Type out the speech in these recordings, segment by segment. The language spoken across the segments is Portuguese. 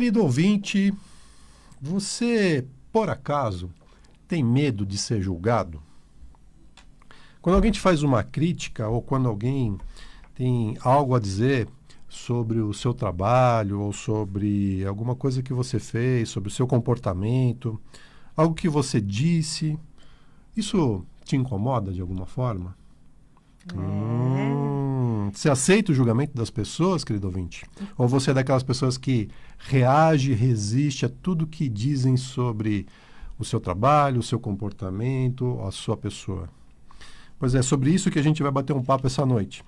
Querido ouvinte, você, por acaso, tem medo de ser julgado? Quando alguém te faz uma crítica ou quando alguém tem algo a dizer sobre o seu trabalho ou sobre alguma coisa que você fez, sobre o seu comportamento, algo que você disse, isso te incomoda de alguma forma? Você aceita o julgamento das pessoas, querido ouvinte? Ou você é daquelas pessoas que reage, resiste a tudo que dizem sobre o seu trabalho, o seu comportamento, a sua pessoa? Pois é, sobre isso que a gente vai bater um papo essa noite.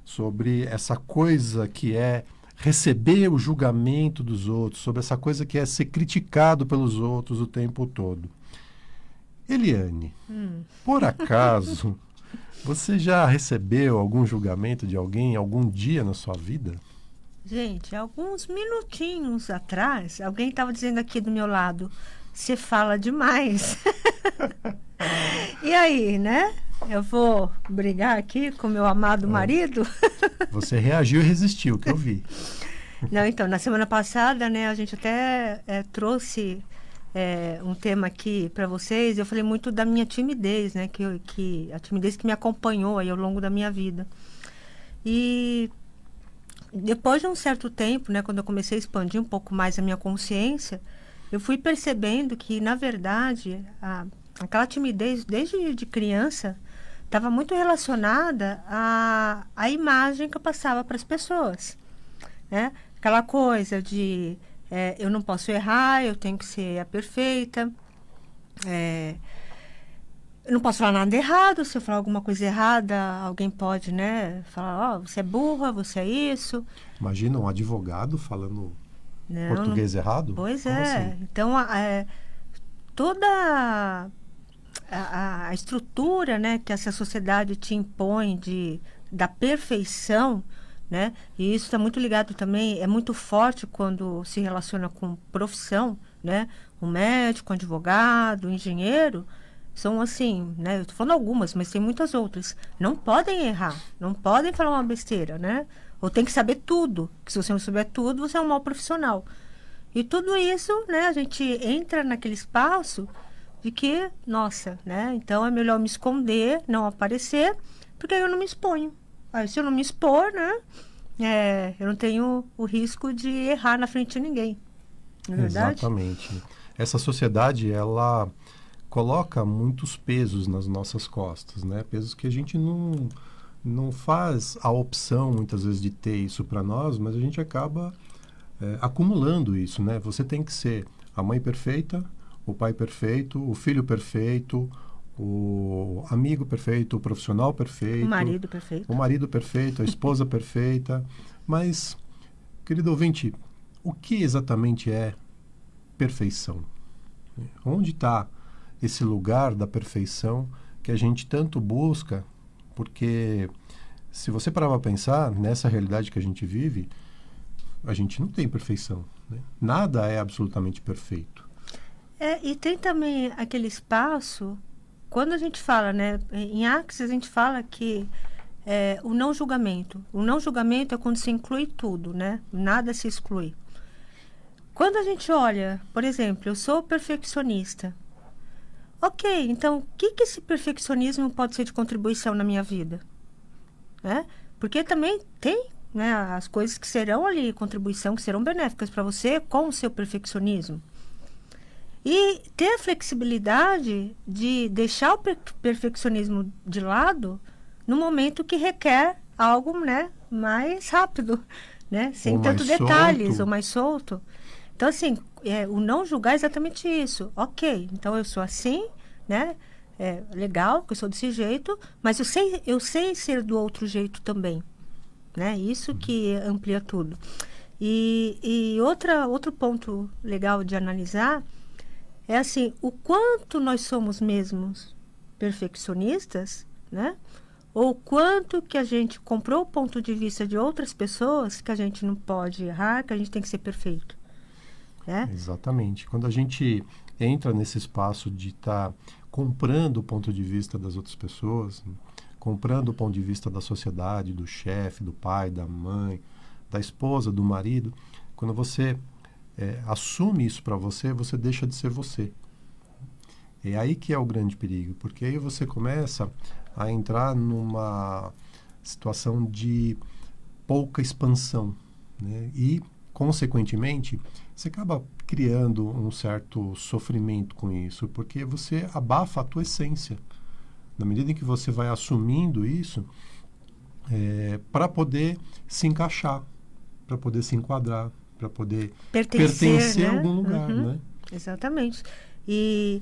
Sobre essa coisa que é receber o julgamento dos outros, sobre essa coisa que é ser criticado pelos outros o tempo todo. Eliane, por acaso, você já recebeu algum julgamento de alguém algum dia na sua vida? Gente, alguns minutinhos atrás, alguém estava dizendo aqui do meu lado, você fala demais. E aí, né? Eu vou brigar aqui com meu amado marido? Você reagiu e resistiu, que eu vi. Não, então, na semana passada, né, a gente até trouxe um tema aqui para vocês. Eu falei muito da minha timidez, né, que a timidez que me acompanhou aí ao longo da minha vida. E depois de um certo tempo, né, quando eu comecei a expandir um pouco mais a minha consciência, eu fui percebendo que, na verdade, aquela timidez, desde de criança, estava muito relacionada à imagem que eu passava para as pessoas, né? Aquela coisa de eu não posso errar, eu tenho que ser a perfeita, eu não posso falar nada errado. Se eu falar alguma coisa errada, alguém pode, né, falar, você é burra, você é isso. Imagina um advogado falando Não, português errado? Pois Como é. assim? Então, toda a estrutura, né, que essa sociedade te impõe da perfeição, né, e isso está muito ligado também, é muito forte quando se relaciona com profissão, né, um médico, um advogado, um engenheiro, são assim, né, eu estou falando algumas, mas tem muitas outras, não podem errar, não podem falar uma besteira, né, ou tem que saber tudo, que se você não souber tudo, você é um mau profissional. E tudo isso, né, a gente entra naquele espaço de que, nossa, né, então é melhor me esconder, não aparecer, porque aí eu não me exponho. Aí se eu não me expor, né, eu não tenho o risco de errar na frente de ninguém. Não é verdade? Exatamente. Essa sociedade, ela coloca muitos pesos nas nossas costas, né? Pesos que a gente não faz a opção, muitas vezes, de ter isso para nós, mas a gente acaba acumulando isso, né? Você tem que ser a mãe perfeita, o pai perfeito, o filho perfeito, o amigo perfeito, o profissional perfeito, O marido perfeito, a esposa perfeita. Mas, querido ouvinte, o que exatamente é perfeição? Onde está esse lugar da perfeição que a gente tanto busca? Porque se você parar para pensar, nessa realidade que a gente vive, a gente não tem perfeição, né? Nada é absolutamente perfeito. E tem também aquele espaço, quando a gente fala, né, em Axis a gente fala que o não julgamento. O não julgamento é quando se inclui tudo, né? Nada se exclui. Quando a gente olha, por exemplo, eu sou perfeccionista. Ok, então o que esse perfeccionismo pode ser de contribuição na minha vida? Porque também tem, né, as coisas que serão ali, contribuição, que serão benéficas para você com o seu perfeccionismo. E ter a flexibilidade de deixar o perfeccionismo de lado no momento que requer algo, né, mais rápido, né, sem tanto detalhes, ou mais solto. Então, assim, o não julgar é exatamente isso. Ok, então eu sou assim, né, legal que eu sou desse jeito, mas eu sei ser do outro jeito também, né, isso que amplia tudo. E outro ponto legal de analisar é assim, o quanto nós somos mesmos perfeccionistas, né? Ou o quanto que a gente comprou o ponto de vista de outras pessoas que a gente não pode errar, que a gente tem que ser perfeito, né? Exatamente. Quando a gente entra nesse espaço de estar comprando o ponto de vista das outras pessoas, comprando o ponto de vista da sociedade, do chefe, do pai, da mãe, da esposa, do marido, quando você assume isso para você, você deixa de ser você. É aí que é o grande perigo, porque aí você começa a entrar numa situação de pouca expansão, né? E, consequentemente, você acaba criando um certo sofrimento com isso, porque você abafa a tua essência. Na medida em que você vai assumindo isso, para poder se encaixar, para poder se enquadrar, para poder pertencer né? a algum lugar, né? Exatamente. E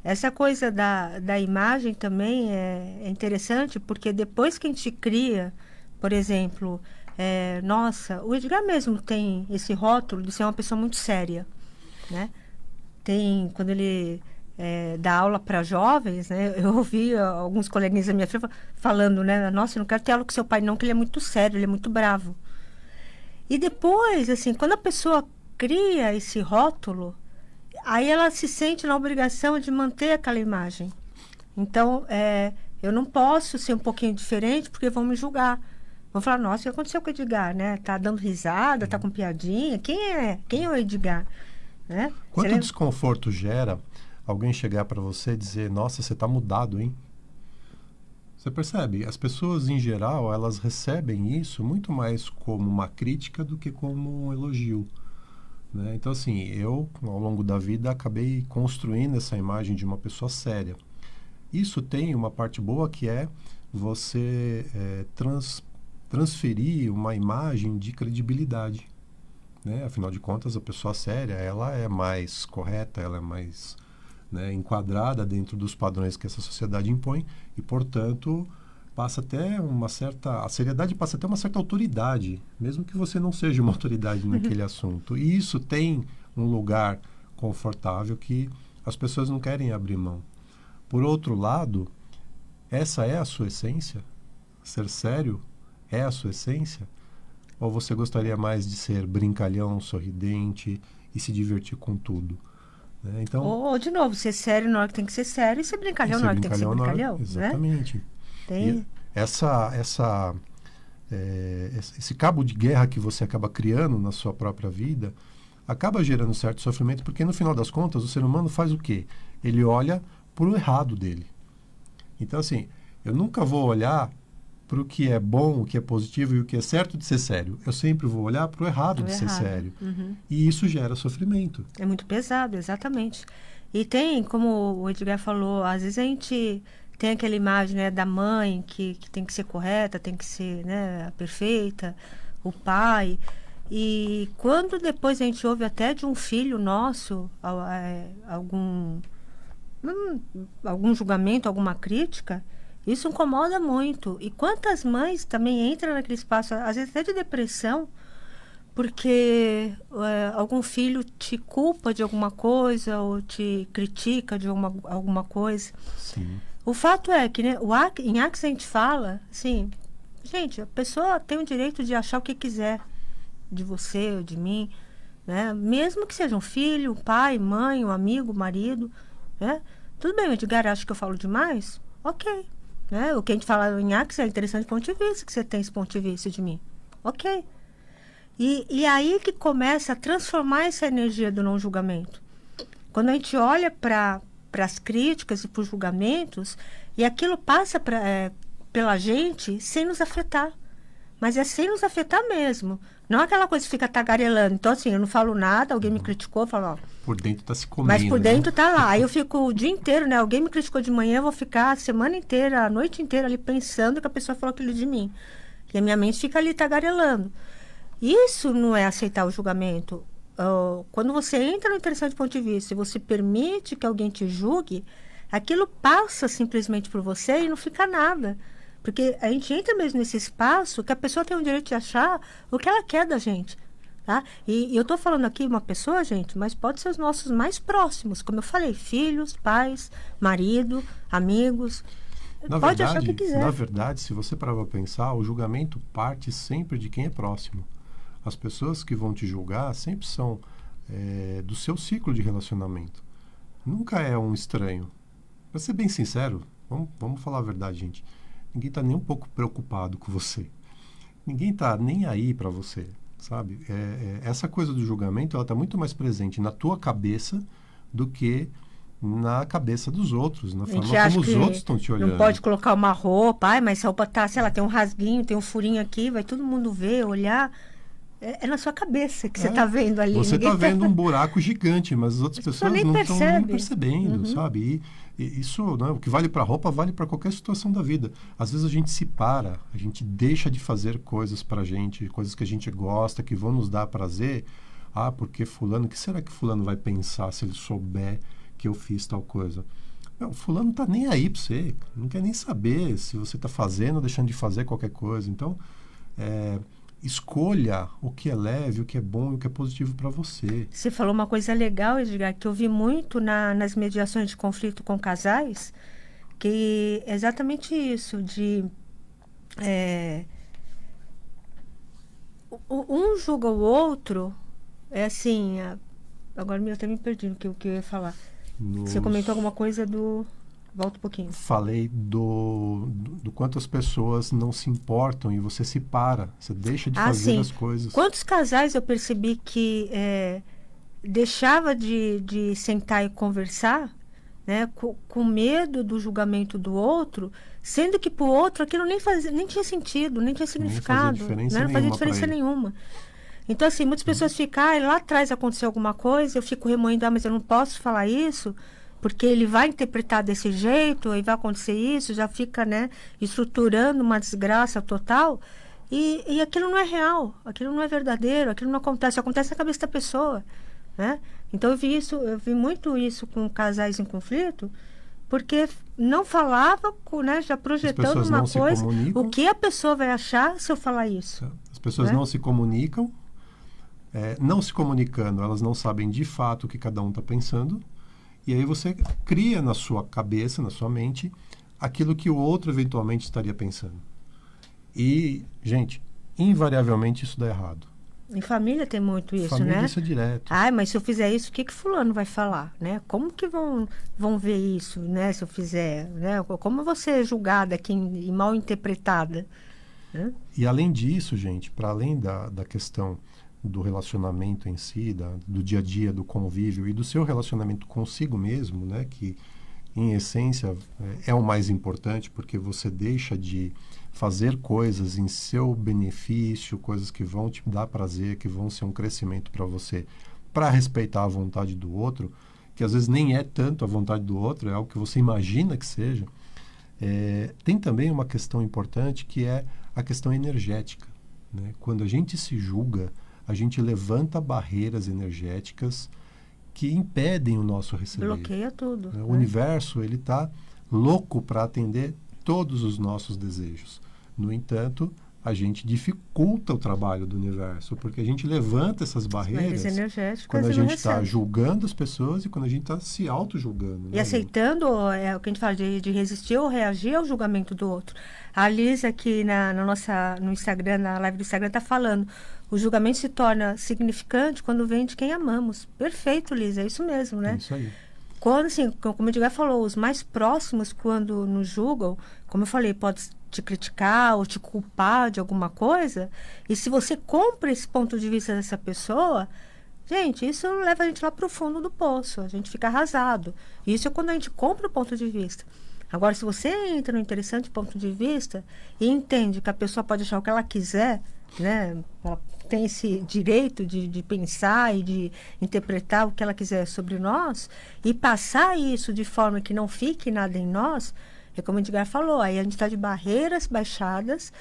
essa coisa da imagem também é interessante, porque depois que a gente cria, por exemplo, nossa, o Edgar mesmo tem esse rótulo de ser uma pessoa muito séria, né? Quando ele dá aula para jovens, né? Eu ouvi alguns coleguinhas da minha filha falando, né? Nossa, eu não quero ter aula com seu pai não, que ele é muito sério, ele é muito bravo. E depois, assim, quando a pessoa cria esse rótulo, aí ela se sente na obrigação de manter aquela imagem. Então, eu não posso ser um pouquinho diferente porque vão me julgar. Vão falar, nossa, o que aconteceu com o Edgar, né? Tá dando risada, tá com piadinha. Quem é o Edgar? Né? Quanto desconforto gera alguém chegar para você e dizer, nossa, você tá mudado, hein? Você percebe? As pessoas, em geral, elas recebem isso muito mais como uma crítica do que como um elogio. Né? Então, assim, eu, ao longo da vida, acabei construindo essa imagem de uma pessoa séria. Isso tem uma parte boa que é você transferir uma imagem de credibilidade. Né? Afinal de contas, a pessoa séria, ela é mais correta, ela é mais, né, enquadrada dentro dos padrões que essa sociedade impõe e, portanto, passa até a seriedade passa até uma certa autoridade, mesmo que você não seja uma autoridade naquele assunto. E isso tem um lugar confortável que as pessoas não querem abrir mão. Por outro lado, essa é a sua essência? Ser sério é a sua essência? Ou você gostaria mais de ser brincalhão, sorridente e se divertir com tudo? Né? Então, ou, de novo, ser sério na hora que tem que ser sério e ser brincalhão na hora que tem que ser brincalhão. Exatamente. Né? Esse cabo de guerra que você acaba criando na sua própria vida acaba gerando certo sofrimento, porque no final das contas o ser humano faz o quê? Ele olha para o errado dele. Então, assim, eu nunca vou olhar para o que é bom, o que é positivo e o que é certo de ser sério. Eu sempre vou olhar para o errado de ser sério. E isso gera sofrimento. É muito pesado, exatamente. E tem, como o Edgar falou, às vezes a gente tem aquela imagem, né, da mãe que tem que ser correta, tem que ser, né, perfeita, o pai. E quando depois a gente ouve até de um filho nosso algum julgamento, alguma crítica, isso incomoda muito. E quantas mães também entram naquele espaço, às vezes até de depressão, porque algum filho te culpa de alguma coisa ou te critica de alguma coisa. Sim. O fato é que, né, em Axis a gente fala, assim, gente, a pessoa tem o direito de achar o que quiser de você ou de mim, né? Mesmo que seja um filho, um pai, mãe, um amigo, marido, né? Tudo bem, o Edgar acha que eu falo demais? Ok. Né? O que a gente fala em Axis é interessante ponto de vista, que você tem esse ponto de vista de mim. Ok. E aí que começa a transformar essa energia do não julgamento. Quando a gente olha para as críticas e para os julgamentos, e aquilo passa pela gente sem nos afetar. Mas é sem nos afetar mesmo. Não é aquela coisa que fica tagarelando. Então, assim, eu não falo nada, alguém me criticou, eu falo, ó. Por dentro está se comendo. Mas por dentro né? tá lá. Aí eu fico o dia inteiro, né? Alguém me criticou de manhã, eu vou ficar a semana inteira, a noite inteira ali pensando que a pessoa falou aquilo de mim. E a minha mente fica ali tagarelando. Isso não é aceitar o julgamento. Quando você entra no interessante ponto de vista e você permite que alguém te julgue, aquilo passa simplesmente por você e não fica nada. Porque a gente entra mesmo nesse espaço que a pessoa tem o direito de achar o que ela quer da gente. Tá? E eu estou falando aqui uma pessoa, gente, mas pode ser os nossos mais próximos. Como eu falei, filhos, pais, marido, amigos. Pode achar o que quiser. Na verdade, se você parar para pensar, o julgamento parte sempre de quem é próximo. As pessoas que vão te julgar sempre são do seu ciclo de relacionamento. Nunca é um estranho. Para ser bem sincero, vamos falar a verdade, gente. Ninguém está nem um pouco preocupado com você. Ninguém está nem aí para você. sabe? Essa coisa do julgamento, ela está muito mais presente na tua cabeça do que na cabeça dos outros, na A forma gente acha como os que outros estão te olhando. não pode colocar uma roupa, ai, mas essa roupa tá, sei lá, tem um rasguinho, tem um furinho aqui, vai todo mundo ver, olhar. É na sua cabeça que você está vendo ali. Você está Ninguém vendo um buraco gigante, mas as outras pessoas nem não estão nem percebe. percebendo, sabe? E isso, né, o que vale para a roupa, vale para qualquer situação da vida. Às vezes a gente se para, a gente deixa de fazer coisas para a gente, coisas que a gente gosta, que vão nos dar prazer. Ah, porque fulano, o que será que fulano vai pensar se ele souber que eu fiz tal coisa? Não, fulano não está nem aí para você, não quer nem saber se você está fazendo ou deixando de fazer qualquer coisa. Então, escolha o que é leve, o que é bom e o que é positivo para você. Você falou uma coisa legal, Edgar, que eu vi muito nas mediações de conflito com casais, que é exatamente isso, de um julga o outro, é assim, agora eu até me perdi no que eu ia falar. Você comentou alguma coisa do... Volta um pouquinho. Falei do quanto as pessoas não se importam e você se para, você deixa de fazer sim. as coisas. Quantos casais eu percebi que deixava de sentar e conversar, né, com medo do julgamento do outro, sendo que para o outro aquilo nem tinha sentido, nem tinha significado, não fazia diferença nenhuma. Então, assim, muitas pessoas ficam, lá atrás aconteceu alguma coisa, eu fico remoendo, mas eu não posso falar isso, porque ele vai interpretar desse jeito, aí vai acontecer isso, já fica, né, estruturando uma desgraça total, e aquilo não é real, aquilo não é verdadeiro, aquilo não acontece na cabeça da pessoa, né? Então eu vi muito isso com casais em conflito, porque não falava, né, já projetando uma coisa, o que a pessoa vai achar se eu falar isso? As pessoas não se comunicam, não se comunicando, elas não sabem de fato o que cada um está pensando. E aí você cria na sua cabeça, na sua mente, aquilo que o outro eventualmente estaria pensando. E, gente, invariavelmente isso dá errado. Em família tem muito isso, família, né? Isso é direto. Mas se eu fizer isso, o que fulano vai falar, né? Como que vão ver isso, né? Se eu fizer, né? Como eu vou ser julgada aqui e mal interpretada, né? E além disso, gente, para além da questão do relacionamento em si, do dia a dia, do convívio e do seu relacionamento consigo mesmo, né, que em essência é o mais importante, porque você deixa de fazer coisas em seu benefício, coisas que vão te dar prazer, que vão ser um crescimento para você, para respeitar a vontade do outro, que às vezes nem é tanto a vontade do outro, é algo que você imagina que seja. Tem também uma questão importante que é a questão energética, né? Quando a gente se julga, a gente levanta barreiras energéticas que impedem o nosso receber. Bloqueia tudo. O universo, ele está louco para atender todos os nossos desejos. No entanto, a gente dificulta o trabalho do universo, porque a gente levanta essas barreiras quando a gente está julgando as pessoas e quando a gente está se auto-julgando. E aceitando o que a gente fala de resistir ou reagir ao julgamento do outro. A Liz aqui no Instagram, na live do Instagram, está falando: o julgamento se torna significante quando vem de quem amamos. Perfeito, Liz, é isso mesmo, né? É isso aí. Quando, assim, como o Edgar falou, os mais próximos, quando nos julgam, como eu falei, pode te criticar ou te culpar de alguma coisa, e se você compra esse ponto de vista dessa pessoa, gente, isso leva a gente lá para o fundo do poço, a gente fica arrasado. Isso é quando a gente compra o ponto de vista. Agora, se você entra no interessante ponto de vista e entende que a pessoa pode achar o que ela quiser, né? Ela tem esse direito de pensar e de interpretar o que ela quiser sobre nós e passar isso de forma que não fique nada em nós, é como o Edgar falou, aí a gente está de barreiras baixadas,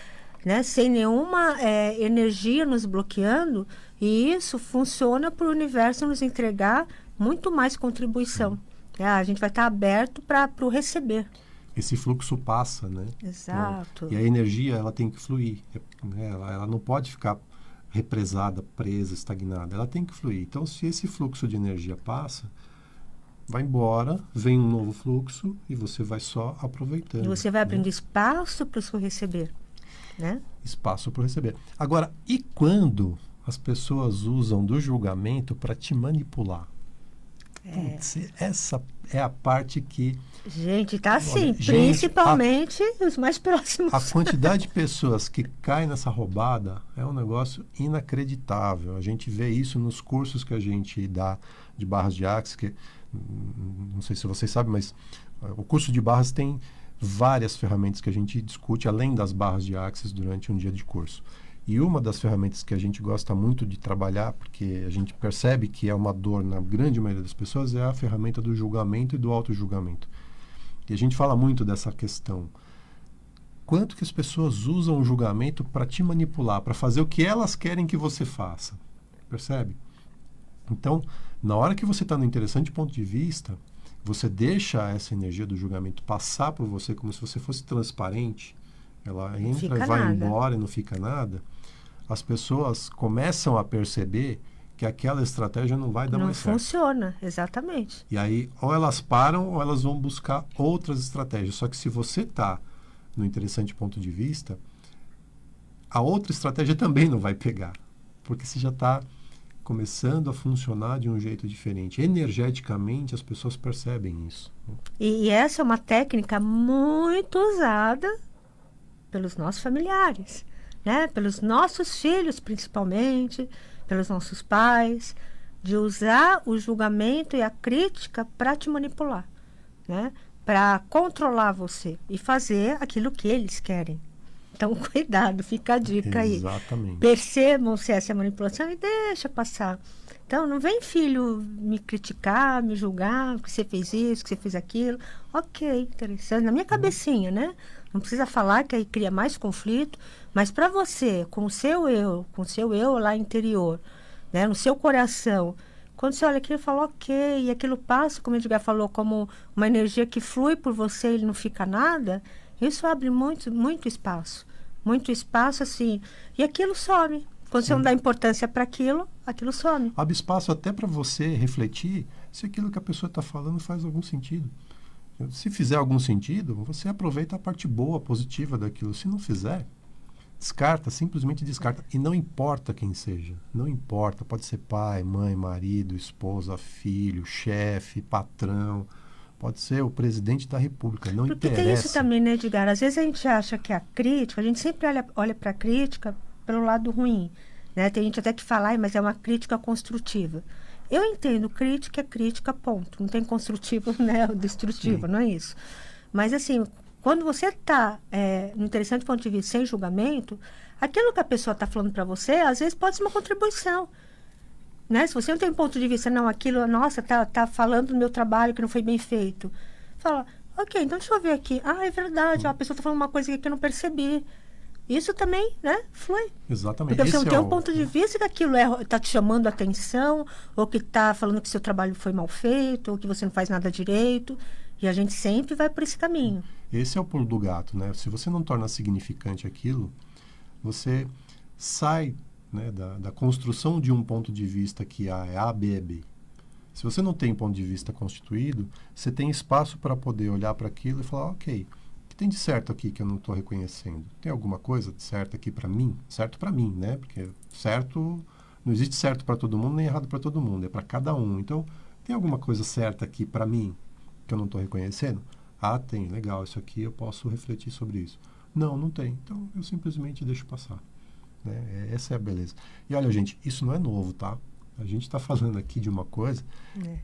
né? Sem nenhuma energia nos bloqueando, e isso funciona para o universo nos entregar muito mais contribuição. A gente vai estar aberto para o receber. Esse fluxo passa, né? Exato. E a energia, ela tem que fluir. Ela não pode ficar represada, presa, estagnada. Ela tem que fluir. Então, se esse fluxo de energia passa, vai embora, vem um novo fluxo e você vai só aproveitando. E você vai abrindo espaço para o seu receber, né? Espaço para receber. Agora, e quando as pessoas usam do julgamento para te manipular? Putz, essa é a parte que... Gente, tá assim, Olha, gente, principalmente os mais próximos. A quantidade de pessoas que caem nessa roubada é um negócio inacreditável. A gente vê isso nos cursos que a gente dá de barras de Axis, que não sei se vocês sabem, mas o curso de barras tem várias ferramentas que a gente discute além das barras de Axis durante um dia de curso. E uma das ferramentas que a gente gosta muito de trabalhar, porque a gente percebe que é uma dor na grande maioria das pessoas, é a ferramenta do julgamento e do auto-julgamento. E a gente fala muito dessa questão. Quanto que as pessoas usam o julgamento para te manipular, para fazer o que elas querem que você faça? Percebe? Então, na hora que você está no interessante ponto de vista, você deixa essa energia do julgamento passar por você como se você fosse transparente, ela entra e vai embora e não fica nada, as pessoas começam a perceber que aquela estratégia não vai dar mais certo. Não funciona, exatamente. E aí, ou elas param ou elas vão buscar outras estratégias. Só que se você está no interessante ponto de vista, a outra estratégia também não vai pegar. Porque você já está começando a funcionar de um jeito diferente. Energeticamente, as pessoas percebem isso. E essa é uma técnica muito usada pelos nossos familiares, né? Pelos nossos filhos, principalmente, pelos nossos pais, de usar o julgamento e a crítica para te manipular, né? Para controlar você e fazer aquilo que eles querem. Então, cuidado, fica a dica aí. Exatamente. Percebam se essa é manipulação e deixa passar. Então, não vem filho me criticar, me julgar, que você fez isso, que você fez aquilo. Ok, interessante. Na minha cabecinha, né? Não precisa falar que aí cria mais conflito, mas para você, com o seu eu lá interior, né? No seu coração, quando você olha aquilo e fala, ok, e aquilo passa, como o Edgar falou, como uma energia que flui por você e ele não fica nada, isso abre muito espaço. Muito espaço, assim, e aquilo some. Quando você não dá importância para aquilo, aquilo some. Abre espaço até para você refletir se aquilo que a pessoa está falando faz algum sentido. Se fizer algum sentido, você aproveita a parte boa, positiva daquilo. Se não fizer, descarta, simplesmente descarta. E não importa quem seja. Não importa. Pode ser pai, mãe, marido, esposa, filho, chefe, patrão. Pode ser o presidente da república. Não Porque interessa. tem isso também, né, Edgar? Às vezes a gente acha que a crítica, a gente sempre olha para a crítica pelo lado ruim, né? Tem gente até que fala, mas é uma crítica construtiva. Eu entendo, crítica é crítica, ponto. Não tem construtivo, né, ou destrutivo, não é isso. Mas, assim, quando você está no interessante ponto de vista, sem julgamento, aquilo que a pessoa está falando para você, às vezes pode ser uma contribuição. Né? Se você não tem um ponto de vista, não, aquilo, nossa, tá falando do meu trabalho que não foi bem feito. Fala, ok, então deixa eu ver aqui. Ah, é verdade, a pessoa está falando uma coisa que eu não percebi. Isso também, né, flui. Exatamente. Porque você não tem um ponto de vista que aquilo está te chamando a atenção, ou que está falando que seu trabalho foi mal feito, ou que você não faz nada direito. E a gente sempre vai por esse caminho. Esse é o pulo do gato, né? Se você não torna significante aquilo, você sai, né, da construção de um ponto de vista que é A, B, é B. Se você não tem ponto de vista constituído, você tem espaço para poder olhar para aquilo e falar, ok, o que tem de certo aqui que eu não estou reconhecendo? Tem alguma coisa de certo aqui para mim? Certo para mim, né? Porque certo, não existe certo para todo mundo nem errado para todo mundo, é para cada um. Então, tem alguma coisa certa aqui para mim que eu não estou reconhecendo? Ah, tem, legal, isso aqui eu posso refletir sobre isso. Não, não tem. Então, eu simplesmente deixo passar. Né? Essa é a beleza. E olha, gente, isso não é novo, tá? A gente está falando aqui de uma coisa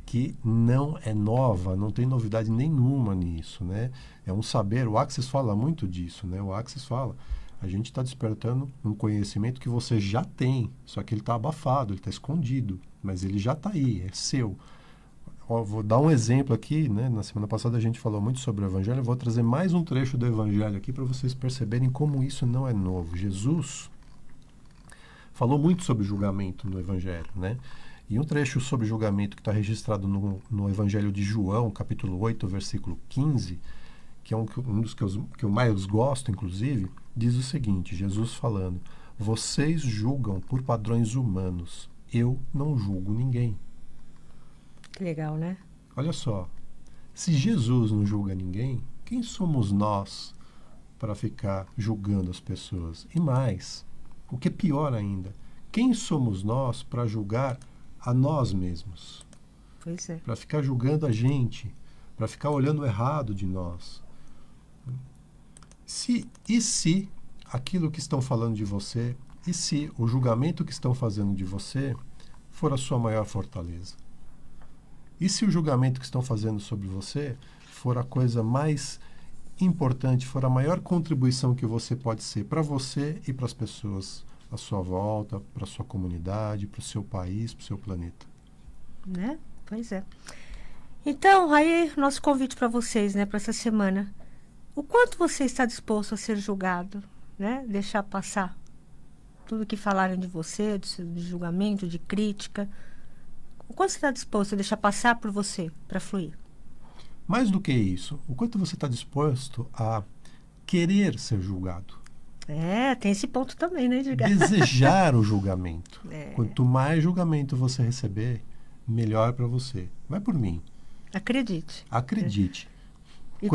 que não é nova, não tem novidade nenhuma nisso, né? É um saber, o Axis fala muito disso, né? O Axis fala, a gente está despertando um conhecimento que você já tem, só que ele está abafado, ele está escondido, mas ele já está aí, é seu. Ó, vou dar um exemplo aqui, né? Na semana passada a gente falou muito sobre o Evangelho, eu vou trazer mais um trecho do Evangelho aqui para vocês perceberem como isso não é novo. Jesus falou muito sobre julgamento no Evangelho, né? E um trecho sobre julgamento que está registrado no Evangelho de João, capítulo 8, versículo 15, que é um dos que eu mais gosto, inclusive, diz o seguinte, Jesus falando, vocês julgam por padrões humanos, eu não julgo ninguém. Que legal, né? Olha só, se Jesus não julga ninguém, quem somos nós para ficar julgando as pessoas? E mais, o que é pior ainda, quem somos nós para julgar a nós mesmos? Pois é. Para ficar julgando a gente, para ficar olhando o errado de nós. Se aquilo que estão falando de você, e se o julgamento que estão fazendo de você for a sua maior fortaleza? E se o julgamento que estão fazendo sobre você for a coisa mais importante, for a maior contribuição que você pode ser para você e para as pessoas à sua volta, para a sua comunidade, para o seu país, para o seu planeta? Né? Pois é. Então, aí, nosso convite para vocês, né, para essa semana. O quanto você está disposto a ser julgado, né? Deixar passar tudo que falaram de você, de julgamento, de crítica. O quanto você está disposto a deixar passar por você para fluir? Mais do que isso, o quanto você está disposto a querer ser julgado? Tem esse ponto também, né, Edgar? Desejar o julgamento. Quanto mais julgamento você receber, melhor para você. Vai por mim. Acredite. Acredite. E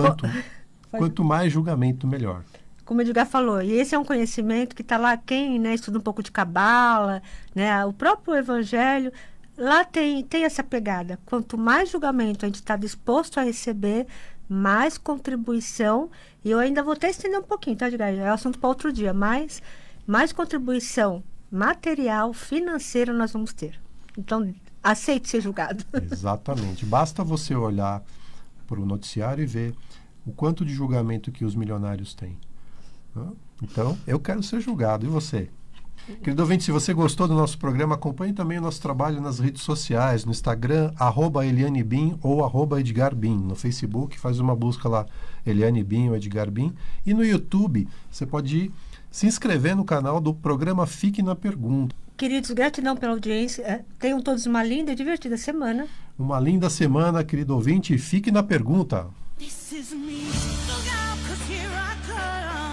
Quanto mais julgamento, melhor. Como o Edgar falou, e esse é um conhecimento que está lá, quem, né, estuda um pouco de cabala, né, o próprio evangelho, lá tem essa pegada. Quanto mais julgamento a gente está disposto a receber, mais contribuição, e eu ainda vou até estender um pouquinho, tá, Edgar? É assunto para outro dia, mais contribuição material, financeira nós vamos ter. Então, aceite ser julgado. Exatamente. Basta você olhar para o noticiário e ver o quanto de julgamento que os milionários têm. Então, eu quero ser julgado. E você? Querido ouvinte, se você gostou do nosso programa, acompanhe também o nosso trabalho nas redes sociais, no Instagram, @ElianeBim ou @EdgarBim. No Facebook, faz uma busca lá, Eliane Bin ou Edgar Bin. E no YouTube, você pode se inscrever no canal do programa Fique na Pergunta. Queridos, gratidão pela audiência. Tenham todos uma linda e divertida semana. Uma linda semana, querido ouvinte. Fique na Pergunta. This is me. Look out, 'cause here I come.